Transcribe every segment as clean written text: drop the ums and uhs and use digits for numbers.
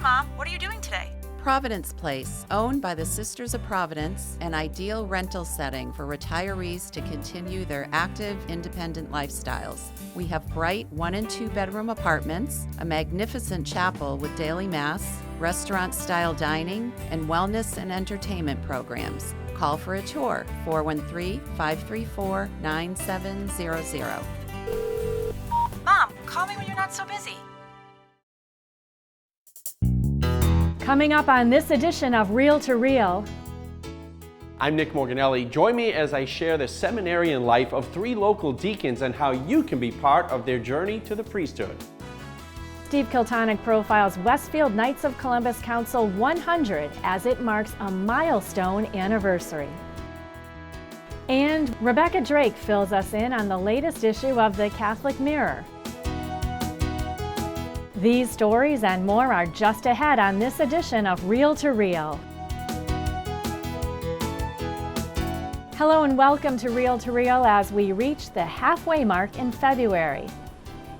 Mom. What are you doing today? Providence Place, owned by the Sisters of Providence, an ideal rental setting for retirees to continue their active, independent lifestyles. We have bright 1- and 2-bedroom apartments, a magnificent chapel with daily mass, restaurant-style dining, and wellness and entertainment programs. Call for a tour, 413-534-9700. Mom, call me when you're not so busy. Coming up on this edition of Reel to Reel. I'm Nick Morganelli. Join me as I share the seminarian life of 3 local deacons and how you can be part of their journey to the priesthood. Steve Kiltonic profiles Westfield Knights of Columbus Council 100 as it marks a milestone anniversary. And Rebecca Drake fills us in on the latest issue of the Catholic Mirror. These stories and more are just ahead on this edition of Reel to Reel. Hello and welcome to Reel as we reach the halfway mark in February.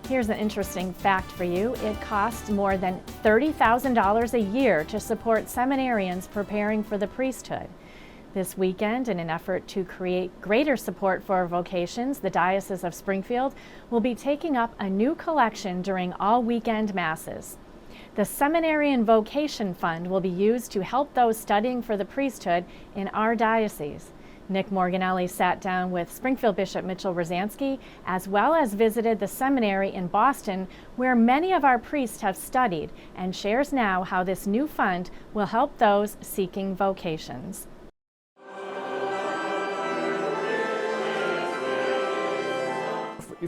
Here's an interesting fact for you. It costs more than $30,000 a year to support seminarians preparing for the priesthood. This weekend, in an effort to create greater support for vocations, the Diocese of Springfield will be taking up a new collection during all weekend masses. The Seminary Vocation Fund will be used to help those studying for the priesthood in our diocese. Nick Morganelli sat down with Springfield Bishop Mitchell Rosansky, as well as visited the seminary in Boston, where many of our priests have studied, and shares now how this new fund will help those seeking vocations.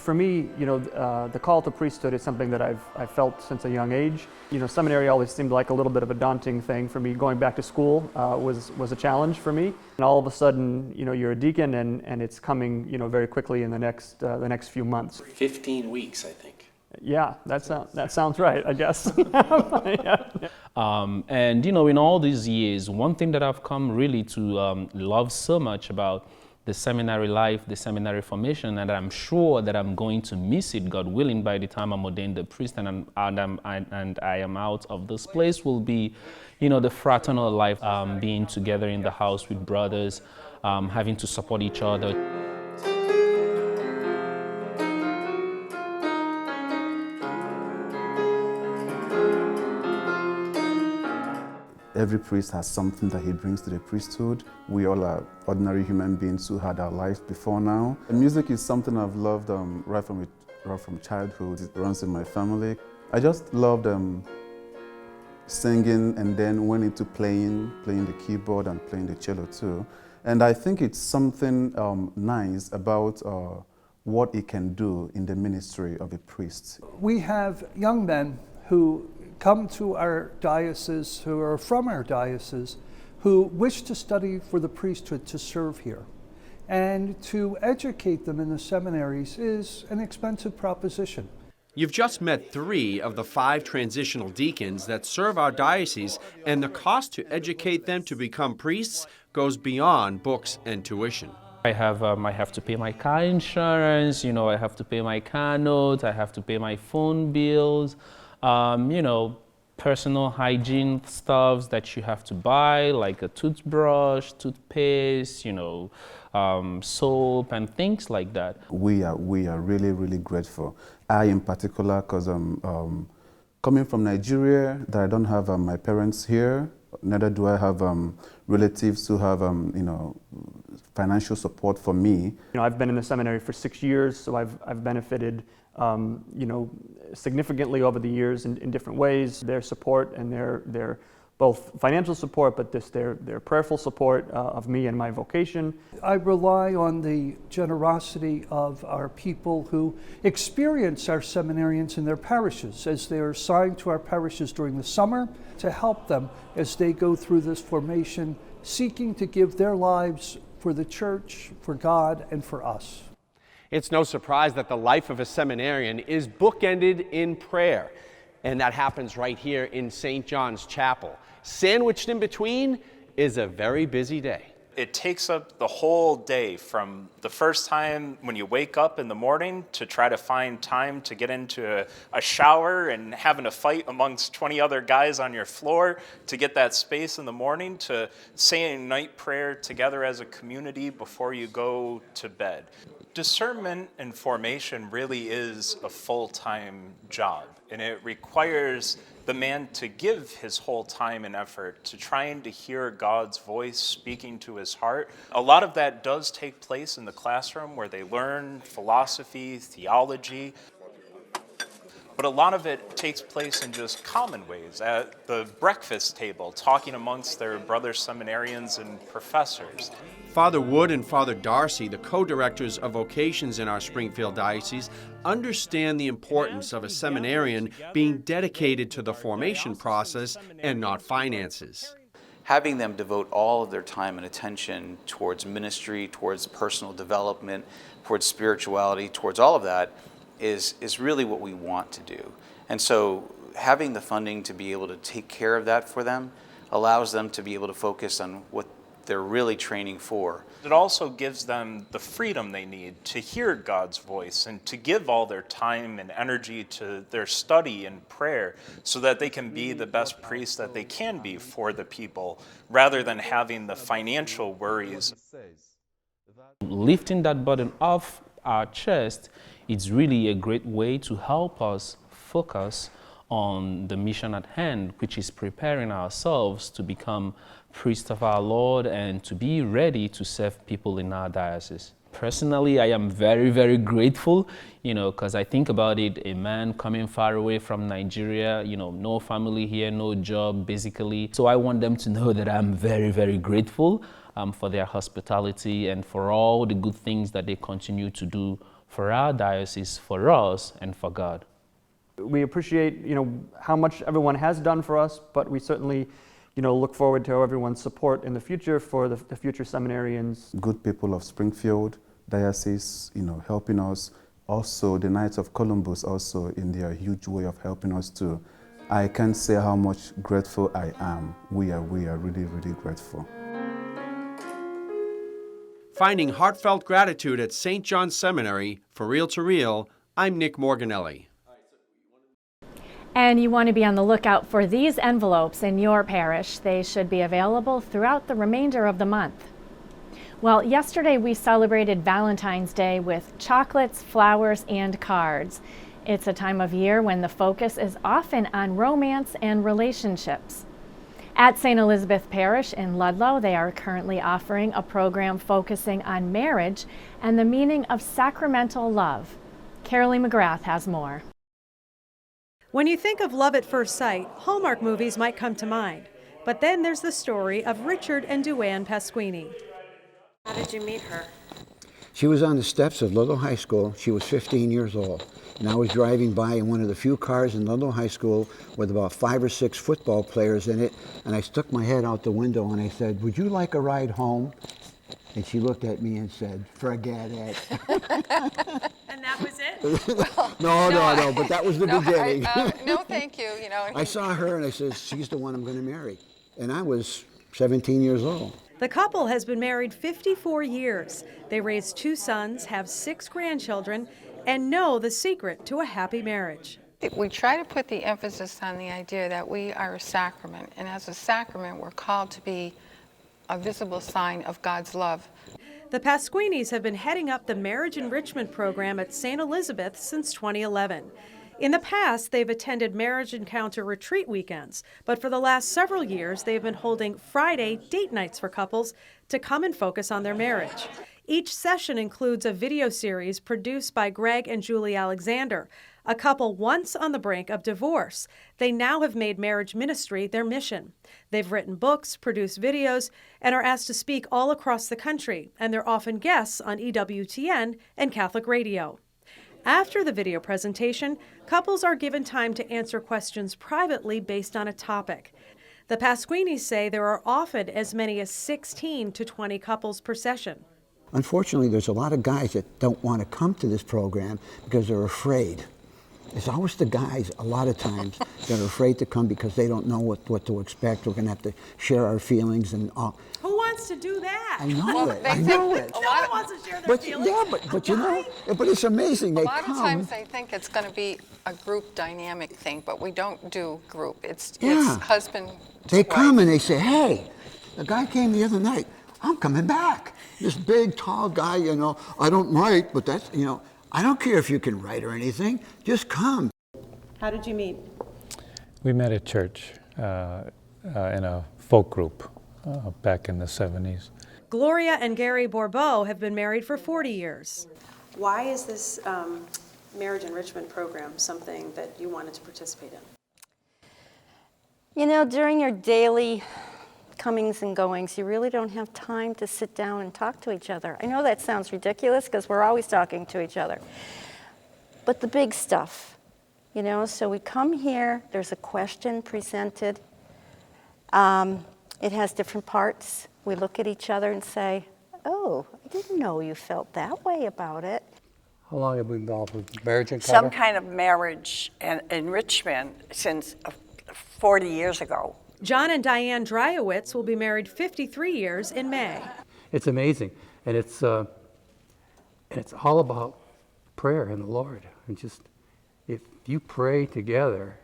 For me, the call to priesthood is something that I've felt since a young age. Seminary always seemed like a little bit of a daunting thing for me. Going back to school was a challenge for me. And all of a sudden, you're a deacon, and it's coming, very quickly in the next few months. 15 weeks, I think. Yeah, that sounds right, I guess. Yeah. And in all these years, one thing that I've come really to love so much about the seminary life, the seminary formation, and I'm sure that I'm going to miss it, God willing, by the time I'm ordained a priest and I am out of this place, will be, the fraternal life, being together in the house with brothers, having to support each other. Every priest has something that he brings to the priesthood. We all are ordinary human beings who had our lives before now. And music is something I've loved right from childhood. It runs in my family. I just loved singing, and then went into playing the keyboard and playing the cello too. And I think it's something nice about what it can do in the ministry of a priest. We have young men who come to our diocese, who are from our diocese, who wish to study for the priesthood to serve here. And to educate them in the seminaries is an expensive proposition. You've just met 3 of the 5 transitional deacons that serve our diocese, and the cost to educate them to become priests goes beyond books and tuition. I have to pay my car insurance, I have to pay my car note, I have to pay my phone bills. Personal hygiene stuffs that you have to buy, like a toothbrush, toothpaste, soap and things like that. We are really, really grateful. I in particular, because I'm coming from Nigeria, that I don't have my parents here, neither do I have relatives who have financial support for me. I've been in the seminary for 6 years, so I've benefited significantly over the years in different ways. Their support and their both financial support, but their prayerful support of me and my vocation. I rely on the generosity of our people who experience our seminarians in their parishes as they are assigned to our parishes during the summer to help them as they go through this formation, seeking to give their lives for the church, for God, and for us. It's no surprise that the life of a seminarian is bookended in prayer, and that happens right here in St. John's Chapel. Sandwiched in between is a very busy day. It takes up the whole day, from the first time when you wake up in the morning to try to find time to get into a shower and having a fight amongst 20 other guys on your floor to get that space in the morning, to saying night prayer together as a community before you go to bed. Discernment and formation really is a full-time job, and it requires the man to give his whole time and effort to trying to hear God's voice speaking to his heart. A lot of that does take place in the classroom, where they learn philosophy, theology, but a lot of it takes place in just common ways, at the breakfast table, talking amongst their brother seminarians and professors. Father Wood and Father Darcy, the co-directors of vocations in our Springfield Diocese, understand the importance of a seminarian being dedicated to the formation process and not finances. Having them devote all of their time and attention towards ministry, towards personal development, towards spirituality, towards all of that is really what we want to do. And so having the funding to be able to take care of that for them allows them to be able to focus on what they're really training for. It also gives them the freedom they need to hear God's voice and to give all their time and energy to their study and prayer, so that they can be the best priests that they can be for the people, rather than having the financial worries. Lifting that burden off our chest, it's really a great way to help us focus on the mission at hand, which is preparing ourselves to become priests of our Lord and to be ready to serve people in our diocese. Personally, I am very, very grateful, because I think about it, a man coming far away from Nigeria, no family here, no job, basically. So I want them to know that I'm very, very grateful for their hospitality and for all the good things that they continue to do for our diocese, for us, and for God. We appreciate, how much everyone has done for us, but we certainly, look forward to everyone's support in the future for the future seminarians. Good people of Springfield Diocese, helping us. Also, the Knights of Columbus also in their huge way of helping us too. I can't say how much grateful I am. We are really, really grateful. Finding heartfelt gratitude at St. John's Seminary, for Real to Real, I'm Nick Morganelli. And you want to be on the lookout for these envelopes in your parish. They should be available throughout the remainder of the month. Well, yesterday we celebrated Valentine's Day with chocolates, flowers, and cards. It's a time of year when the focus is often on romance and relationships. At St. Elizabeth Parish in Ludlow, they are currently offering a program focusing on marriage and the meaning of sacramental love. Carolee McGrath has more. When you think of love at first sight, Hallmark movies might come to mind. But then there's the story of Richard and Duane Pasquini. How did you meet her? She was on the steps of Ludlow High School. She was 15 years old. And I was driving by in one of the few cars in Ludlow High School with about 5 or 6 football players in it. And I stuck my head out the window and I said, "Would you like a ride home?" And she looked at me and said, "Forget it." And that was it? No, but that was the beginning. No, thank you. I saw her and I said, "She's the one I'm going to marry." And I was 17 years old. The couple has been married 54 years. They raised 2 sons, have 6 grandchildren, and know the secret to a happy marriage. We try to put the emphasis on the idea that we are a sacrament, and as a sacrament, we're called to be a visible sign of God's love. The Pasquinis have been heading up the marriage enrichment program at St. Elizabeth since 2011. In the past, they've attended marriage encounter retreat weekends, but for the last several years, they've been holding Friday date nights for couples to come and focus on their marriage. Each session includes a video series produced by Greg and Julie Alexander, a couple once on the brink of divorce. They now have made marriage ministry their mission. They've written books, produced videos, and are asked to speak all across the country, and they're often guests on EWTN and Catholic radio. After the video presentation, couples are given time to answer questions privately based on a topic. The Pasquinis say there are often as many as 16 to 20 couples per session. Unfortunately, there's a lot of guys that don't want to come to this program because they're afraid. It's always the guys, a lot of times, that are afraid to come because they don't know what to expect. We're going to have to share our feelings and all. Who wants wants to do that? I know it. I know it. No one wants to share their But feelings. yeah, but you know, but it's amazing. A They lot of come. times they think it's going to be a group dynamic thing, but we don't do group. It's Yeah. husband. They wife. come and they say, "Hey, the guy came the other night. I'm coming back." This big, tall guy, you know. I don't write, but that's, you know, I don't care if you can write or anything. Just come. How did you meet? We met at church in a folk group back in the 70s. Gloria and Gary Bourbeau have been married for 40 years. Why is this marriage enrichment program something that you wanted to participate in? You know, during your daily comings and goings, you really don't have time to sit down and talk to each other. I know that sounds ridiculous because we're always talking to each other. But the big stuff, you know, so we come here, there's a question presented. It has different parts. We look at each other and say, oh, I didn't know you felt that way about it. How long have we been involved with marriage and Some kind of marriage and enrichment since 40 years ago. John and Diane Dryowitz will be married 53 years in May. It's amazing, and it's all about prayer and the Lord. And just if you pray together,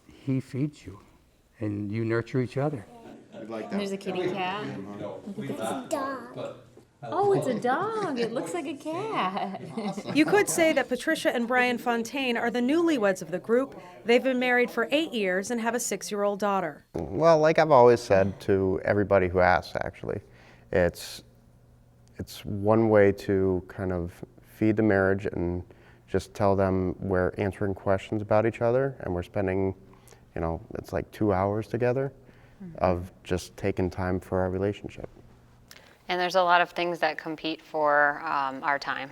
He feeds you, and you nurture each other. There's a kitty cat. It's a dog. Oh, it's a dog. It looks like a cat. You could say that Patricia and Brian Fontaine are the newlyweds of the group. They've been married for 8 years and have a 6-year-old daughter. Well, like I've always said to everybody who asks, actually, it's one way to kind of feed the marriage and just tell them we're answering questions about each other, and we're spending, you know, it's like 2 hours together of just taking time for our relationship. And there's a lot of things that compete for our time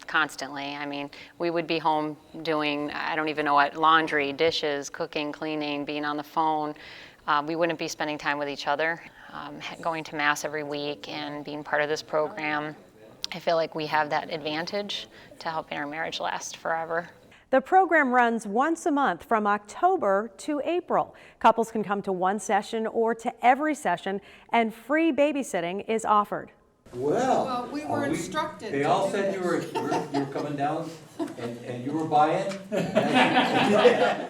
constantly. I mean, we would be home doing, I don't even know what, laundry, dishes, cooking, cleaning, being on the phone. We wouldn't be spending time with each other. Going to Mass every week and being part of this program, I feel like we have that advantage to helping our marriage last forever. The program runs once a month from October to April. Couples can come to one session or to every session, and free babysitting is offered. Well, we were instructed. They all said you were coming down and you were buying.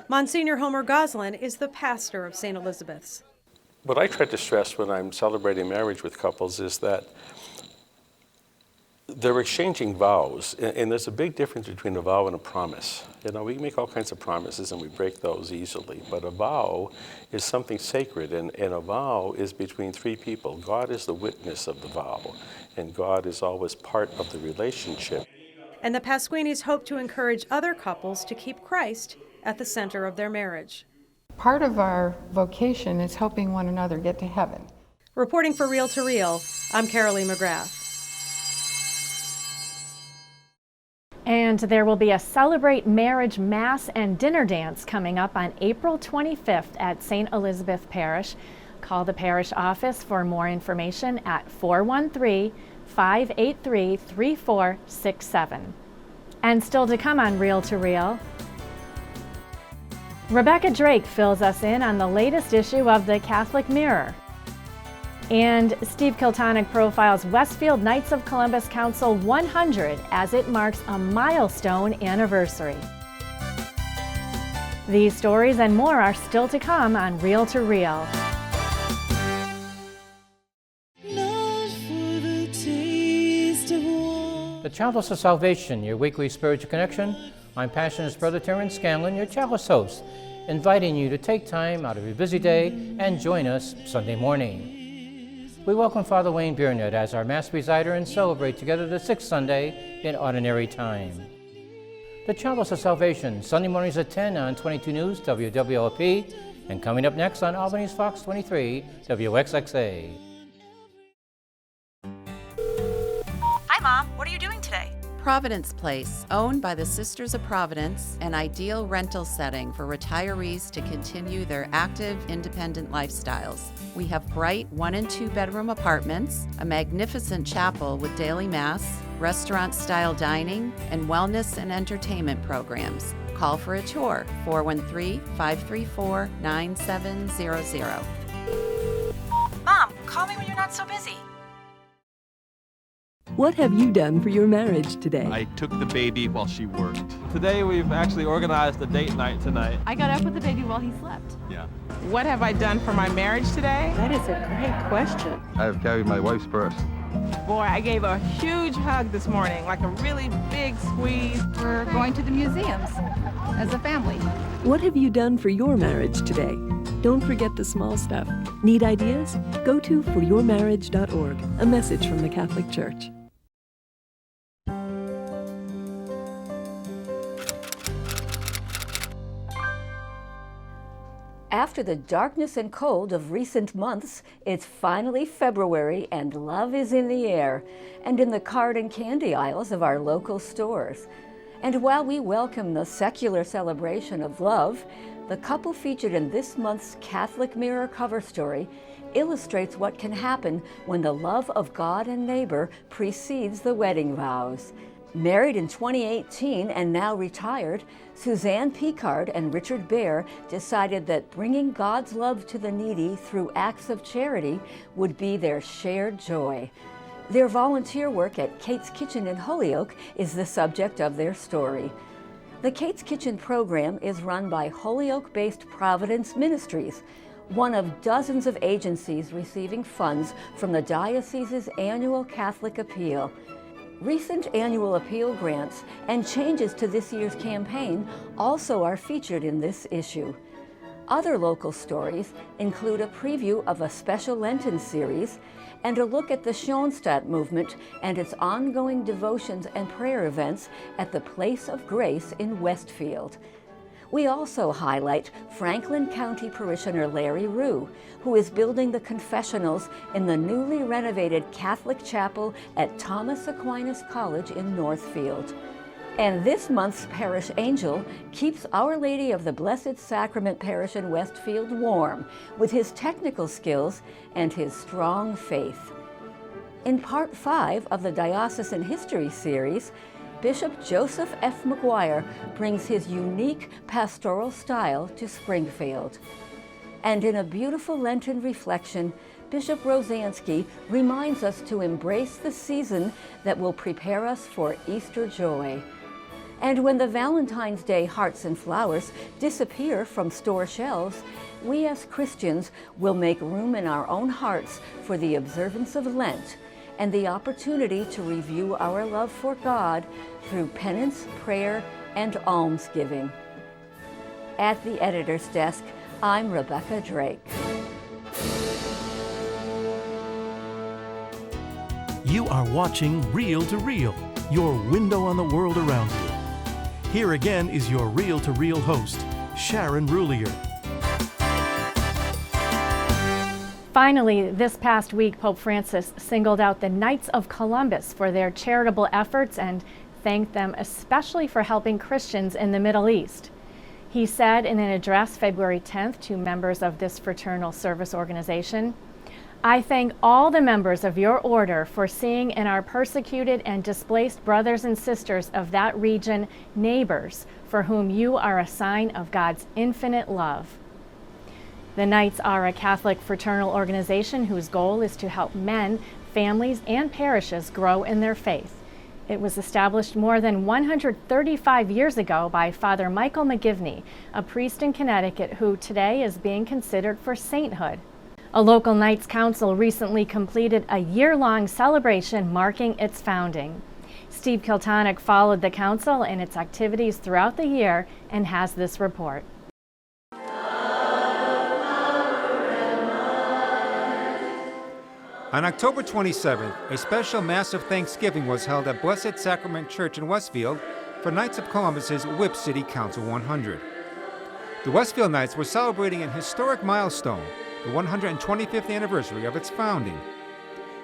Monsignor Homer Goslin is the pastor of St. Elizabeth's. What I try to stress when I'm celebrating marriage with couples is that they're exchanging vows, and there's a big difference between a vow and a promise. You know, we make all kinds of promises and we break those easily, but a vow is something sacred, and a vow is between 3 people. God is the witness of the vow, and God is always part of the relationship. And the Pasquinis hope to encourage other couples to keep Christ at the center of their marriage. Part of our vocation is helping one another get to heaven. Reporting for Reel to Reel, I'm Carolee McGrath. And there will be a Celebrate Marriage Mass and Dinner Dance coming up on April 25th at St. Elizabeth Parish. Call the parish office for more information at 413-583-3467. And still to come on Reel to Reel, Rebecca Drake fills us in on the latest issue of the Catholic Mirror. And Steve Kiltonick profiles Westfield Knights of Columbus Council 100 as it marks a milestone anniversary. These stories and more are still to come on Reel to Reel. The Chalice of Salvation, your weekly spiritual connection. I'm Passionist Brother Terrence Scanlon, your Chalice host, inviting you to take time out of your busy day and join us Sunday morning. We welcome Father Wayne Burnett as our Mass presider and celebrate together the 6th Sunday in Ordinary Time. The Chalice of Salvation, Sunday mornings at 10 on 22 News, WWLP, and coming up next on Albany's Fox 23, WXXA. Hi, Mom. What are you doing today? Providence Place, owned by the Sisters of Providence, an ideal rental setting for retirees to continue their active, independent lifestyles. We have bright 1- and 2-bedroom apartments, a magnificent chapel with daily mass, restaurant-style dining, and wellness and entertainment programs. Call for a tour, 413-534-9700. Mom, call me when you're not so busy. What have you done for your marriage today? I took the baby while she worked. Today we've actually organized a date night tonight. I got up with the baby while he slept. Yeah. What have I done for my marriage today? That is a great question. I've carried my wife's purse. Boy, I gave a huge hug this morning, like a really big squeeze. We're going to the museums as a family. What have you done for your marriage today? Don't forget the small stuff. Need ideas? Go to foryourmarriage.org, a message from the Catholic Church. After the darkness and cold of recent months, it's finally February and love is in the air and in the card and candy aisles of our local stores. And while we welcome the secular celebration of love, the couple featured in this month's Catholic Mirror cover story illustrates what can happen when the love of God and neighbor precedes the wedding vows. Married in 2018 and now retired, Suzanne Picard and Richard Baer decided that bringing God's love to the needy through acts of charity would be their shared joy. Their volunteer work at Kate's Kitchen in Holyoke is the subject of their story. The Kate's Kitchen program is run by Holyoke-based Providence Ministries, one of dozens of agencies receiving funds from the diocese's annual Catholic Appeal. Recent annual appeal grants and changes to this year's campaign also are featured in this issue. Other local stories include a preview of a special Lenten series and a look at the Schoenstatt movement and its ongoing devotions and prayer events at the Place of Grace in Westfield. We also highlight Franklin County parishioner Larry Rue, who is building the confessionals in the newly renovated Catholic chapel at Thomas Aquinas College in Northfield. And this month's parish angel keeps Our Lady of the Blessed Sacrament Parish in Westfield warm with his technical skills and his strong faith. In Part 5 of the Diocesan History series, Bishop Joseph F. McGuire brings his unique pastoral style to Springfield. And in a beautiful Lenten reflection, Bishop Rosansky reminds us to embrace the season that will prepare us for Easter joy. And when the Valentine's Day hearts and flowers disappear from store shelves, we as Christians will make room in our own hearts for the observance of Lent and the opportunity to review our love for God through penance, prayer, and almsgiving. At the editor's desk, I'm Rebecca Drake. You are watching Reel to Reel, your window on the world around you. Here again is your Reel to Reel host, Sharon Roulier. Finally, this past week, Pope Francis singled out the Knights of Columbus for their charitable efforts and thanked them especially for helping Christians in the Middle East. He said in an address February 10th to members of this fraternal service organization, "I thank all the members of your order for seeing in our persecuted and displaced brothers and sisters of that region neighbors for whom you are a sign of God's infinite love." The Knights are a Catholic fraternal organization whose goal is to help men, families, and parishes grow in their faith. It was established more than 135 years ago by Father Michael McGivney, a priest in Connecticut who today is being considered for sainthood. A local Knights Council recently completed a year-long celebration marking its founding. Steve Kiltonick followed the council and its activities throughout the year and has this report. On October 27th, a special Mass of Thanksgiving was held at Blessed Sacrament Church in Westfield for Knights of Columbus's Whip City Council 100. The Westfield Knights were celebrating an historic milestone, the 125th anniversary of its founding.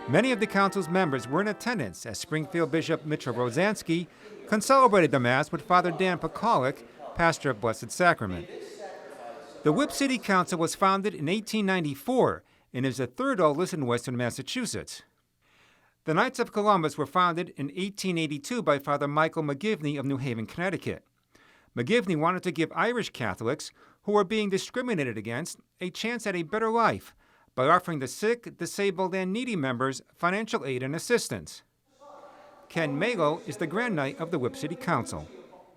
Many of the council's members were in attendance as Springfield Bishop Mitchell Rosansky concelebrated the Mass with Father Dan Pekalik, pastor of Blessed Sacrament. The Whip City Council was founded in 1894 and is the third oldest in western Massachusetts. The Knights of Columbus were founded in 1882 by Father Michael McGivney of New Haven, Connecticut. McGivney wanted to give Irish Catholics, who were being discriminated against, a chance at a better life by offering the sick, disabled, and needy members financial aid and assistance. Ken Malo is the Grand Knight of the Whip City Council.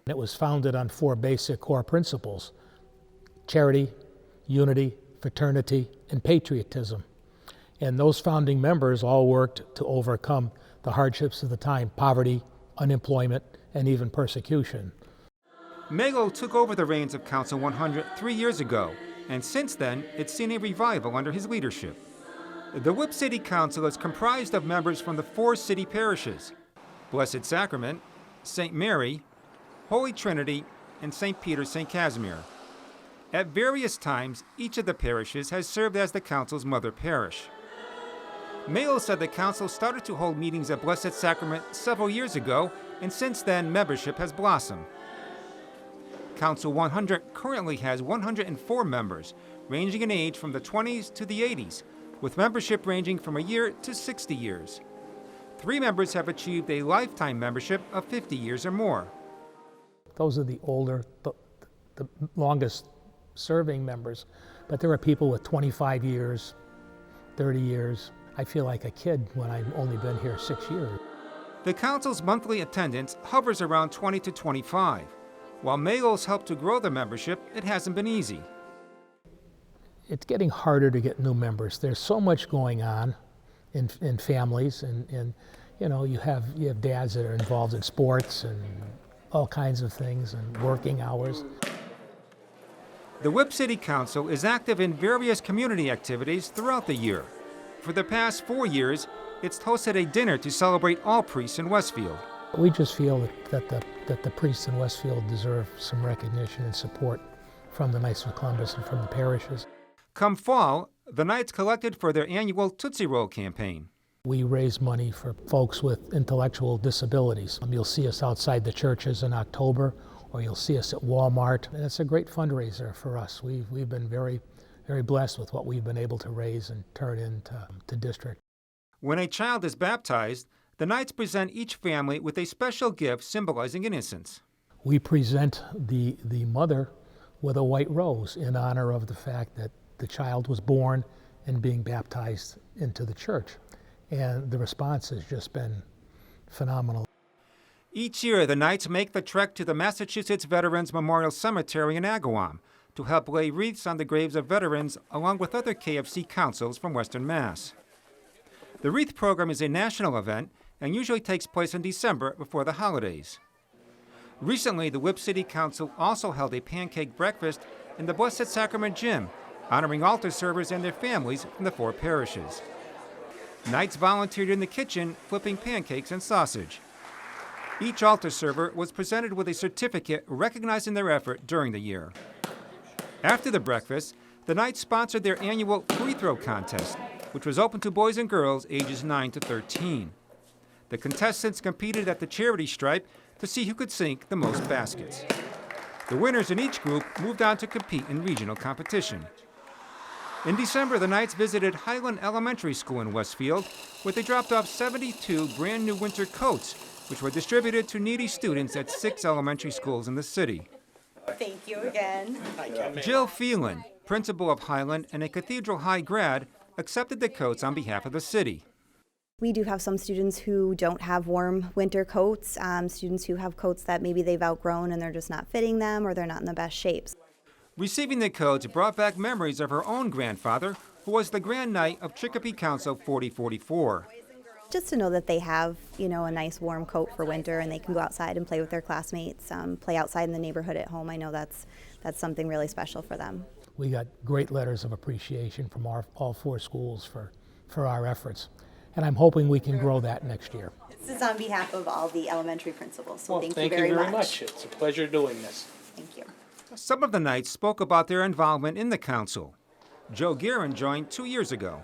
It was founded on 4 basic core principles: charity, unity, fraternity, and patriotism. And those founding members all worked to overcome the hardships of the time: poverty, unemployment, and even persecution. Malo took over the reins of Council 100 3 years ago, and since then, it's seen a revival under his leadership. The Whip City Council is comprised of members from the 4 city parishes: Blessed Sacrament, St. Mary, Holy Trinity, and St. Peter St. Casimir. At various times, each of the parishes has served as the council's mother parish. Malo said the council started to hold meetings at Blessed Sacrament several years ago, and since then, membership has blossomed. Council 100 currently has 104 members, ranging in age from the 20s to the 80s, with membership ranging from a year to 60 years. 3 members have achieved a lifetime membership of 50 years or more. Those are the older, the longest serving members, but there are people with 25 years, 30 years. I feel like a kid when I've only been here 6 years. The council's monthly attendance hovers around 20 to 25. While Malo's helped to grow the membership, it hasn't been easy. It's getting harder to get new members. There's so much going on in families, and you know, you have dads that are involved in sports and all kinds of things and working hours. The Whip City Council is active in various community activities throughout the year. For the past 4 years, it's hosted a dinner to celebrate all priests in Westfield. We just feel that the priests in Westfield deserve some recognition and support from the Knights of Columbus and from the parishes. Come fall, the Knights collected for their annual Tootsie Roll campaign. We raise money for folks with intellectual disabilities. You'll see us outside the churches in October, or you'll see us at Walmart, and it's a great fundraiser for us. We've been very blessed with what we've been able to raise and turn into district. When a child is baptized, the Knights present each family with a special gift symbolizing innocence. We present the mother with a white rose in honor of the fact that the child was born and being baptized into the church. And the response has just been phenomenal. Each year, the Knights make the trek to the Massachusetts Veterans Memorial Cemetery in Agawam to help lay wreaths on the graves of veterans along with other KFC councils from Western Mass. The wreath program is a national event and usually takes place in December before the holidays. Recently, the Whip City Council also held a pancake breakfast in the Blessed Sacrament Gym, honoring altar servers and their families from the 4 parishes. Knights volunteered in the kitchen, flipping pancakes and sausage. Each altar server was presented with a certificate recognizing their effort during the year. After the breakfast, the Knights sponsored their annual free throw contest, which was open to boys and girls ages 9 to 13. The contestants competed at the charity stripe to see who could sink the most baskets. The winners in each group moved on to compete in regional competition. In December, the Knights visited Highland Elementary School in Westfield, where they dropped off 72 brand new winter coats, which were distributed to needy students at 6 elementary schools in the city. Thank you again. Jill Phelan, principal of Highland and a Cathedral High grad, accepted the coats on behalf of the city. We do have some students who don't have warm winter coats, students who have coats that maybe they've outgrown and they're just not fitting them or they're not in the best shapes. Receiving the coats brought back memories of her own grandfather, who was the Grand Knight of Chicopee Council 4044. Just to know that they have, a nice warm coat for winter and they can go outside and play with their classmates, play outside in the neighborhood at home. I know that's something really special for them. We got great letters of appreciation from all 4 schools for our efforts. And I'm hoping we can grow that next year. This is on behalf of all the elementary principals, so Well, thank you very much. It's a pleasure doing this. Thank you. Some of the Knights spoke about their involvement in the council. Joe Guerin joined 2 years ago.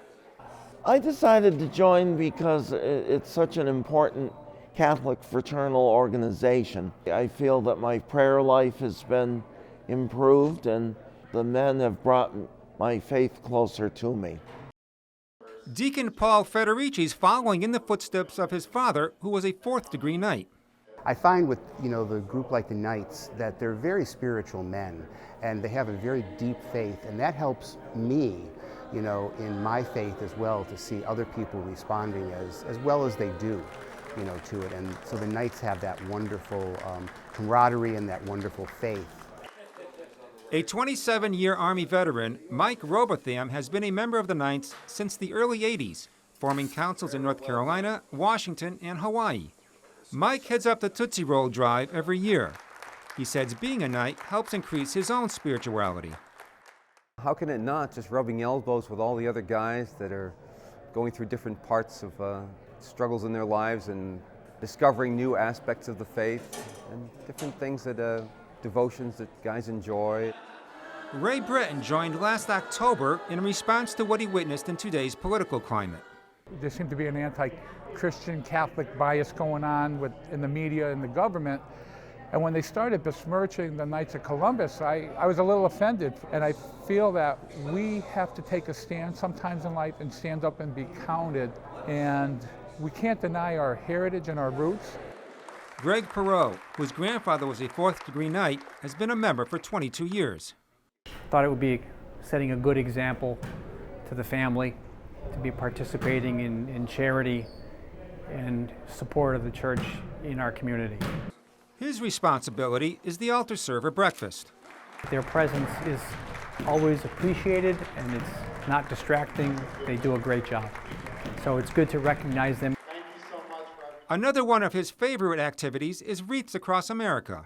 I decided to join because it's such an important Catholic fraternal organization. I feel that my prayer life has been improved and the men have brought my faith closer to me. Deacon Paul Federici is following in the footsteps of his father, who was a 4th-degree Knight. I find with the group like the Knights that they're very spiritual men and they have a very deep faith, and that helps me you know, in my faith as well, to see other people responding as well as they do, you know, to it. And so the Knights have that wonderful camaraderie and that wonderful faith. A 27-year Army veteran, Mike Robotham, has been a member of the Knights since the early 80s, forming councils in North Carolina, Washington, and Hawaii. Mike heads up the Tootsie Roll Drive every year. He says being a Knight helps increase his own spirituality. How can it not, just rubbing elbows with all the other guys that are going through different parts of struggles in their lives and discovering new aspects of the faith and different things that devotions that guys enjoy. Ray Breton joined last October in response to what he witnessed in today's political climate. There seemed to be an anti-Christian Catholic bias going on in the media and the government. And when they started besmirching the Knights of Columbus, I was a little offended. And I feel that we have to take a stand sometimes in life and stand up and be counted. And we can't deny our heritage and our roots. Greg Perot, whose grandfather was a 4th-degree Knight, has been a member for 22 years. Thought it would be setting a good example to the family to be participating in charity and support of the church in our community. His responsibility is the altar server breakfast. Their presence is always appreciated and it's not distracting. They do a great job. So it's good to recognize them. Another one of his favorite activities is Wreaths Across America.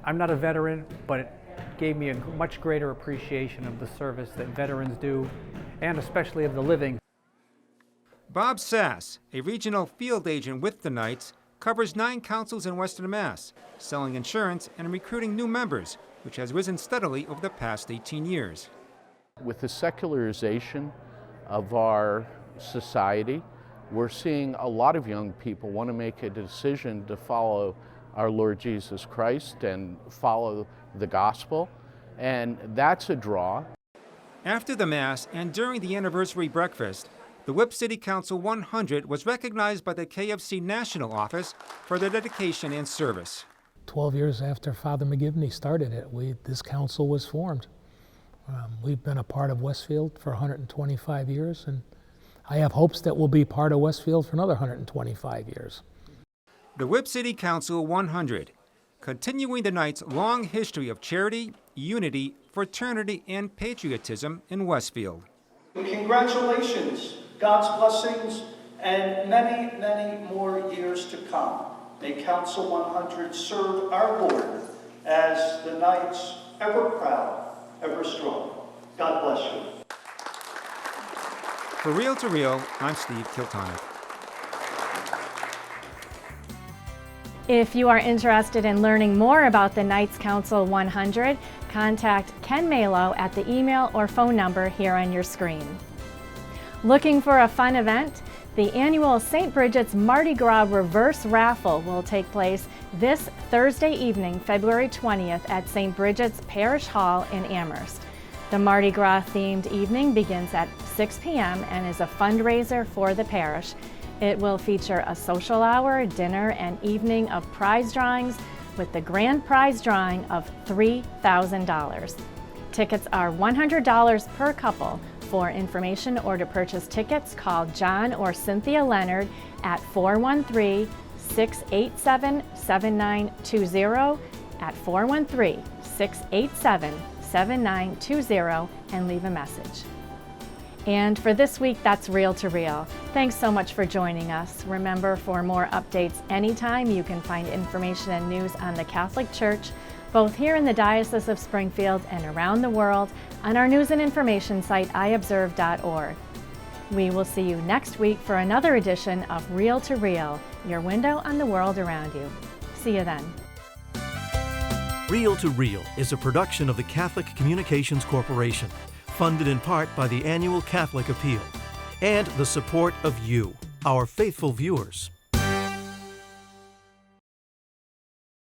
I'm not a veteran, but it gave me a much greater appreciation of the service that veterans do, and especially of the living. Bob Sass, a regional field agent with the Knights, covers 9 councils in Western Mass, selling insurance and recruiting new members, which has risen steadily over the past 18 years. With the secularization of our society, we're seeing a lot of young people want to make a decision to follow our Lord Jesus Christ and follow the gospel, and that's a draw. After the Mass and during the anniversary breakfast, the Whip City Council 100 was recognized by the KFC National Office for their dedication and service. 12 years after Father McGivney started it, this council was formed. We've been a part of Westfield for 125 years, and I have hopes that we'll be part of Westfield for another 125 years. The Whip City Council 100, continuing the Knights' long history of charity, unity, fraternity, and patriotism in Westfield. Congratulations, God's blessings, and many, many more years to come. May Council 100 serve our Lord as the Knights, ever proud, ever strong. God bless you. For Real to Real, I'm Steve Kiltonic. If you are interested in learning more about the Knights Council 100, contact Ken Malo at the email or phone number here on your screen. Looking for a fun event? The annual St. Bridget's Mardi Gras Reverse Raffle will take place this Thursday evening, February 20th at St. Bridget's Parish Hall in Amherst. The Mardi Gras themed evening begins at 6 p.m. and is a fundraiser for the parish. It will feature a social hour, dinner, and evening of prize drawings with the grand prize drawing of $3,000. Tickets are $100 per couple. For information or to purchase tickets, call John or Cynthia Leonard at 413-687-7920 at 413-687-7920 and leave a message. And for this week, that's Real to Real. Thanks so much for joining us. Remember, for more updates anytime, you can find information and news on the Catholic Church, both here in the Diocese of Springfield and around the world, on our news and information site, iobserve.org. We will see you next week for another edition of Real to Real, your window on the world around you. See you then. Real to Real is a production of the Catholic Communications Corporation, funded in part by the annual Catholic Appeal, and the support of you, our faithful viewers.